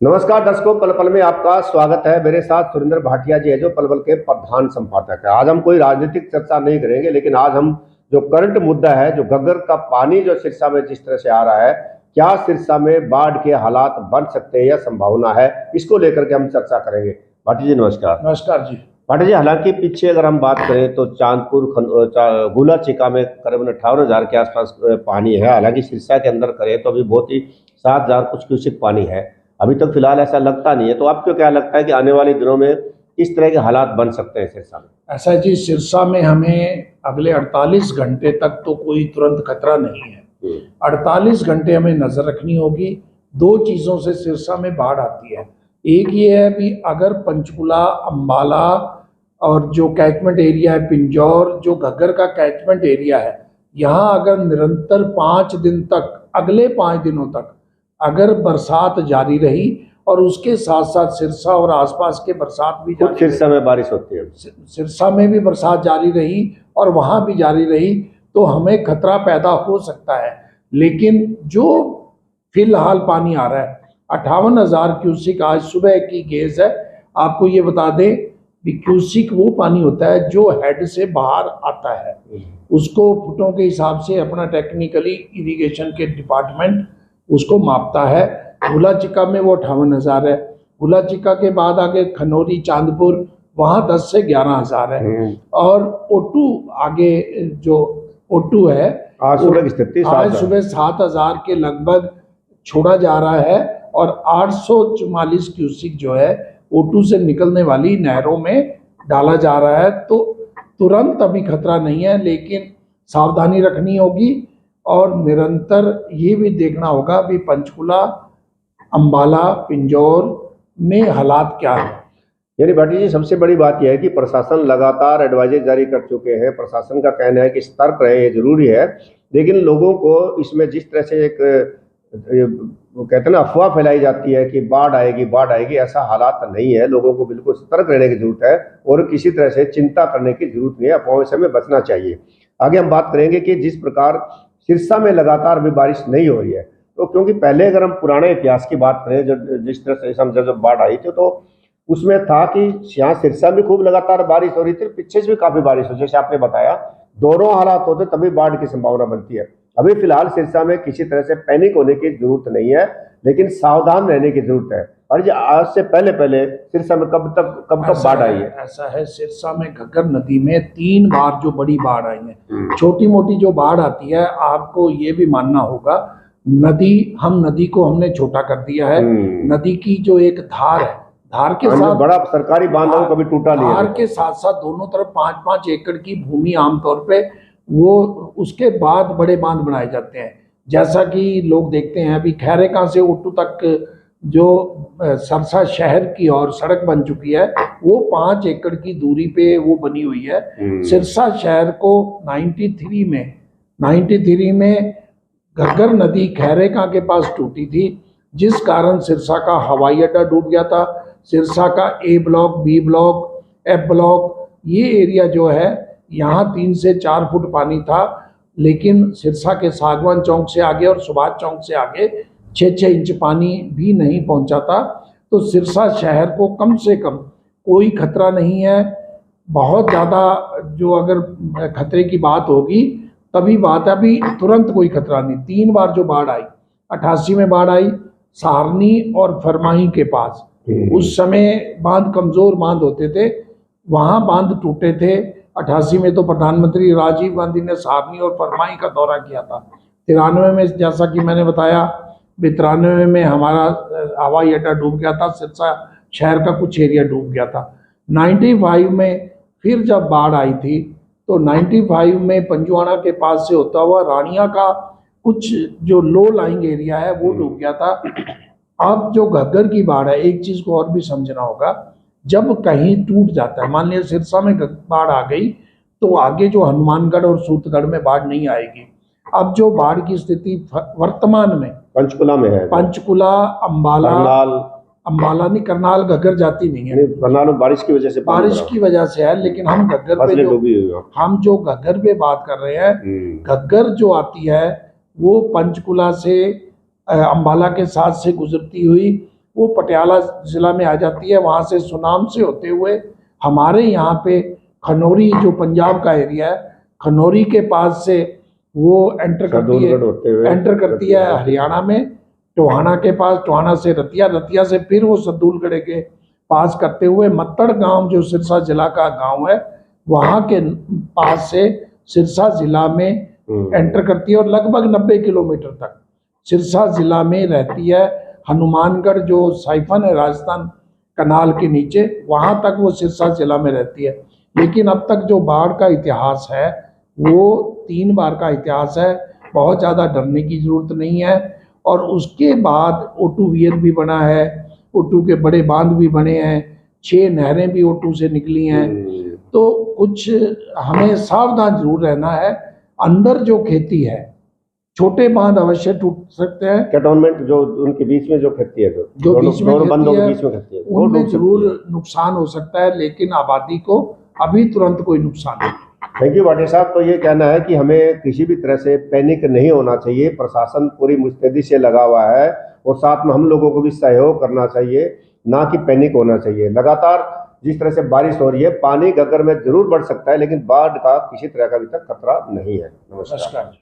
नमस्कार दर्शकों, पल पल में आपका स्वागत है। मेरे साथ सुरेंद्र भाटिया जी है जो पल पल के प्रधान संपादक है। आज हम कोई राजनीतिक चर्चा नहीं करेंगे, लेकिन आज हम जो करंट मुद्दा है, जो घग्गर का पानी जो सिरसा में जिस तरह से आ रहा है, क्या सिरसा में बाढ़ के हालात बन सकते हैं या संभावना है, इसको लेकर के हम चर्चा करेंगे। भाटिया जी नमस्कार। नमस्कार जी। भाटिया जी, हालांकि पीछे अगर हम बात करें तो चांदपुर गुला चिका में करीबन 58,000 के आसपास पानी है। हालांकि सिरसा के अंदर करें तो अभी बहुत ही 7,000 कुछ क्यूसेक पानी है। अभी तक फिलहाल ऐसा लगता नहीं है, तो आपको क्या लगता है कि आने वाले दिनों में किस तरह के हालात बन सकते हैं सिरसा में? ऐसा जी, सिरसा में हमें अगले 48 घंटे तक तो कोई तुरंत खतरा नहीं है। 48 घंटे हमें नजर रखनी होगी। दो चीजों से सिरसा में बाढ़ आती है। एक ये है कि अगर पंचकुला, अंबाला और जो कैचमेंट एरिया है पिंजौर, जो घग्गर का कैचमेंट एरिया है, यहाँ अगर निरंतर 5 दिन तक, अगले 5 दिनों तक अगर बरसात जारी रही और उसके साथ साथ सिरसा और आसपास के बरसात भी जारी, सिरसा में बारिश होती है, सिरसा में भी बरसात जारी रही और वहां भी जारी रही, तो हमें खतरा पैदा हो सकता है। लेकिन जो फिलहाल पानी आ रहा है 58,000 क्यूसिक आज सुबह की गेज है। आपको ये बता दें कि क्यूसिक वो पानी होता है जो हेड से बाहर आता है, उसको फुटों के हिसाब से अपना टेक्निकली इरिगेशन के डिपार्टमेंट उसको मापता है। गुला चिका में वो 58,000 है। गुला चिका के बाद आगे खनौरी, चांदपुर, वहाँ 10 से 11,000 है। और ओटू आगे जो ओटू है, आज सुबह की स्थिति आज सुबह 7,000 के लगभग छोड़ा जा रहा है और 844 क्यूसिक जो है ओटू से निकलने वाली नहरों में डाला जा रहा है। तो तुरंत अभी खतरा नहीं है, लेकिन सावधानी रखनी होगी और निरंतर ये भी देखना होगा कि पंचकुला, अंबाला, पिंजौर में हालात क्या है। यानी भाटी जी, सबसे बड़ी बात यह है कि प्रशासन लगातार एडवाइजरी जारी कर चुके हैं। प्रशासन का कहना है कि सतर्क रहे, ये जरूरी है, लेकिन लोगों को इसमें जिस तरह से एक वो कहते हैं ना, अफवाह फैलाई जाती है कि बाढ़ आएगी बाढ़ आएगी, ऐसा हालात नहीं है। लोगों को बिल्कुल सतर्क रहने की जरूरत है और किसी तरह से चिंता करने की जरूरत नहीं है। अफवाहों से हमें बचना चाहिए। आगे हम बात करेंगे कि जिस प्रकार सिरसा में लगातार भी बारिश नहीं हो रही है, तो क्योंकि पहले अगर हम पुराने इतिहास की बात करें, जिस तरह से हम जब बाढ़ आई थी तो उसमें था कि यहाँ सिरसा में खूब लगातार बारिश हो रही थी, पीछे से भी काफी बारिश हो, जैसे आपने बताया, दोनों हालात होते तभी बाढ़ की संभावना बनती है। अभी फिलहाल सिरसा में किसी तरह से पैनिक होने की जरूरत नहीं है, लेकिन सावधान रहने की जरूरत है। और आज से पहले पहले सिरसा में कब बाढ़ आई है? ऐसा है, सिरसा में घग्गर नदी में 3 बार जो बड़ी बाढ़ आई है। छोटी मोटी जो बाढ़ आती है, आपको ये भी मानना होगा, हम नदी को हमने छोटा कर दिया है। नदी की जो एक धार है, धार के साथ बड़ा सरकारी बांध कभी टूटा नहीं है। धार के साथ साथ दोनों तरफ 5-5 एकड़ की भूमि आमतौर पे वो उसके बाद बड़े बांध बनाए जाते हैं। जैसा कि लोग देखते हैं अभी खैरेका से ओटू तक जो सरसा शहर की और सड़क बन चुकी है, वो 5 एकड़ की दूरी पे वो बनी हुई है। सिरसा शहर को 93 में घग्गर नदी खैरेका के पास टूटी थी, जिस कारण सिरसा का हवाई अड्डा डूब गया था। सिरसा का A block, B block, F block, ये एरिया जो है, यहाँ 3 से 4 फुट पानी था, लेकिन सिरसा के सागवान चौक से आगे और सुभाष चौक से आगे 6-6 इंच पानी भी नहीं पहुंचा था। तो सिरसा शहर को कम से कम कोई खतरा नहीं है। बहुत ज़्यादा जो अगर खतरे की बात होगी तभी बात है, अभी तुरंत कोई खतरा नहीं। 3 बार जो बाढ़ आई, 88 में बाढ़ आई सहारनी और फरमाही के पास, उस समय बांध कमजोर बांध होते थे, वहाँ बांध टूटे थे। 88 में तो प्रधानमंत्री राजीव गांधी ने सहारनी और फरमाही का दौरा किया था। 93 में जैसा कि मैंने बताया, 93 में हमारा हवाई अड्डा डूब गया था, सिरसा शहर का कुछ एरिया डूब गया था। 95 में फिर जब बाढ़ आई थी तो 95 में पंजुआना के पास से होता हुआ रानिया का कुछ जो लो लाइंग एरिया है वो डूब गया था। अब जो घग्गर की बाढ़ है, एक चीज को और भी समझना होगा, जब कहीं टूट जाता है, मान लिया सिरसा में बाढ़ आ गई तो आगे जो हनुमानगढ़ और सूतगढ़ में बाढ़ नहीं आएगी। अब जो बाढ़ की स्थिति वर्तमान में पंचकुला में है, पंचकुला, अंबाला नहीं, करनाल घग्गर जाती नहीं है। करनाल बारिश की वजह से है, लेकिन हम घग्गर पे बात कर रहे हैं। घग्गर जो आती है वो पंचकुला से अंबाला के साथ से गुजरती हुई वो पटियाला जिला में आ जाती है। वहाँ से सुनाम से होते हुए हमारे यहाँ पे खनौरी, जो पंजाब का एरिया है, खनौरी के पास से वो एंटर करती है हरियाणा में, टोहाना के पास, टोहाना से रतिया, रतिया से फिर वो सद्दूलगढ़ के पास करते हुए मत्तड़ गांव, जो सिरसा जिला का गांव है, वहाँ के पास से सिरसा जिला में एंटर करती है और लगभग 90 किलोमीटर तक सिरसा जिला में रहती है। हनुमानगढ़ जो साइफन है राजस्थान कनाल के नीचे, वहाँ तक वो सिरसा जिला में रहती है। लेकिन अब तक जो बाढ़ का इतिहास है वो 3 बार का इतिहास है, बहुत ज़्यादा डरने की ज़रूरत नहीं है। और उसके बाद O2 भी बना है, O2 के बड़े बांध भी बने हैं, 6 नहरें भी O2 से निकली हैं। तो कुछ हमें सावधान जरूर रहना है। अंदर जो खेती है, छोटे बांध अवश्य टूट सकते हैं, कैंटोनमेंट जो उनके बीच में जो खेती है, जो बीच में बंदों के बीच में खेती है, उनमें जरूर नुकसान हो सकता है, लेकिन आबादी को अभी तुरंत कोई नुकसान नहीं। थैंक यू भाटिया साहब। तो ये कहना है कि हमें किसी भी तरह से पैनिक नहीं होना चाहिए, प्रशासन पूरी मुस्तैदी से लगा हुआ है और साथ में हम लोगों को भी सहयोग करना चाहिए, ना कि पैनिक होना चाहिए। लगातार जिस तरह से बारिश हो रही है, पानी घग्गर में जरूर बढ़ सकता है, लेकिन बाढ़ का किसी तरह का अभी तक खतरा नहीं है। नमस्कार।